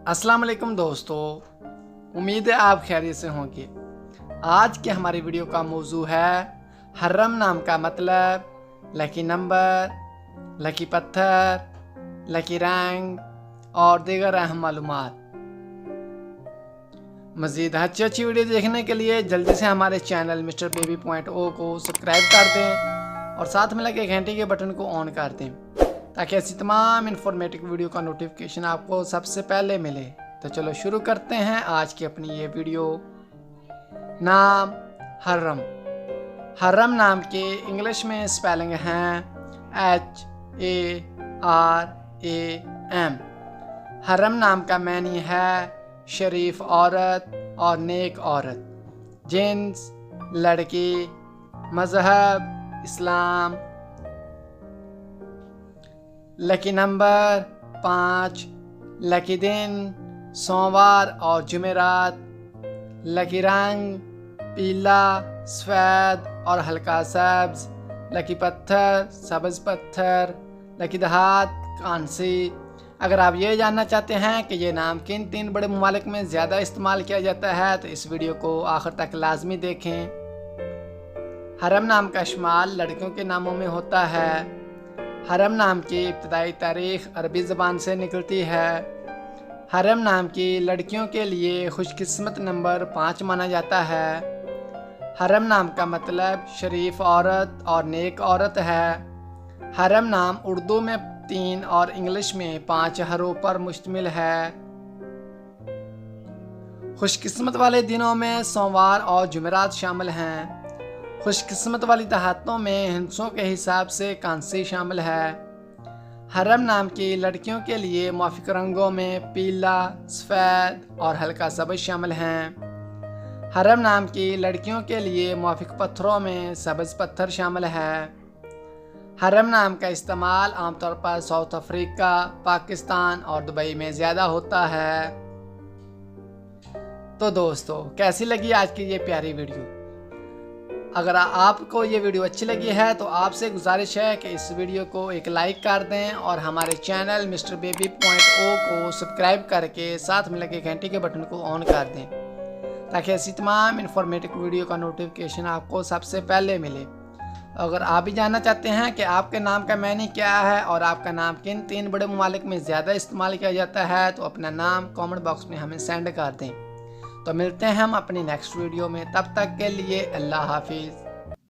अस्सलाम वालेकुम दोस्तों, उम्मीद है आप खैरियत से होंगे। आज के हमारी वीडियो का मौजू है हर्रम नाम का मतलब, लकी नंबर, लकी पत्थर, लकी रंग और दीगर अहम मालूमात। मज़ीद अच्छी वीडियो देखने के लिए जल्दी से हमारे channel Mister Baby Point O को सब्सक्राइब कर दें और साथ में लगे घंटे के बटन को ऑन कर दें ताकि ऐसी तमाम इन्फॉर्मेटिव वीडियो का नोटिफिकेशन आपको सबसे पहले मिले। तो चलो शुरू करते हैं आज की अपनी ये वीडियो। नाम हर्रम। हर्रम नाम के इंग्लिश में स्पेलिंग हैं HARAM। हर्रम नाम का मैनी है शरीफ औरत और नेक औरत। जिन्स लड़की, मज़हब इस्लाम। लकी नंबर 5, लकी दिन सोमवार और जुमेरात। लकी रंग पीला, सफ़ेद और हल्का सब्ज। लकी पत्थर सब्ज पत्थर। लकी दहात कांसी। अगर आप ये जानना चाहते हैं कि ये नाम किन 3 बड़े ममालिक में ज़्यादा इस्तेमाल किया जाता है तो इस वीडियो को आखिर तक लाजमी देखें। हरम नाम का इस्तेमाल लड़कियों के नामों में होता है। हरम नाम की इब्तदाई तारीख अरबी ज़बान से निकलती है। हरम नाम की लड़कियों के लिए खुशकिस्मत नंबर 5 माना जाता है। हरम नाम का मतलब शरीफ औरत और नेक औरत है। हरम नाम उर्दू में 3 और इंग्लिश में 5 हरूफ पर मुश्तमिल है। खुशकिस्मत वाले दिनों में सोमवार और जुमेरात शामिल हैं। खुशकिस्मत वाली दहातों में हिंसों के हिसाब से कांसी शामिल है। हरम नाम की लड़कियों के लिए मुआफिक रंगों में पीला, सफ़ेद और हल्का सब्ज शामिल हैं। हरम नाम की लड़कियों के लिए मुआफिक पत्थरों में सब्ज पत्थर शामिल है। हरम नाम का इस्तेमाल आमतौर पर साउथ अफ्रीका, पाकिस्तान और दुबई में ज़्यादा होता है। तो दोस्तों, कैसी लगी आज की ये प्यारी वीडियो? अगर आपको ये वीडियो अच्छी लगी है तो आपसे गुजारिश है कि इस वीडियो को एक लाइक कर दें और हमारे channel Mister Baby Point O को सब्सक्राइब करके साथ में लगे घंटे के बटन को ऑन कर दें ताकि ऐसी तमाम इन्फॉर्मेटिव वीडियो का नोटिफिकेशन आपको सबसे पहले मिले। अगर आप भी जानना चाहते हैं कि आपके नाम का मैनी क्या है और आपका नाम किन 3 बड़े ममालिक में ज़्यादा इस्तेमाल किया जाता है तो अपना नाम कमेंट बॉक्स में हमें सेंड कर दें। तो मिलते हैं हम अपनी नेक्स्ट वीडियो में, तब तक के लिए अल्लाह हाफिज़।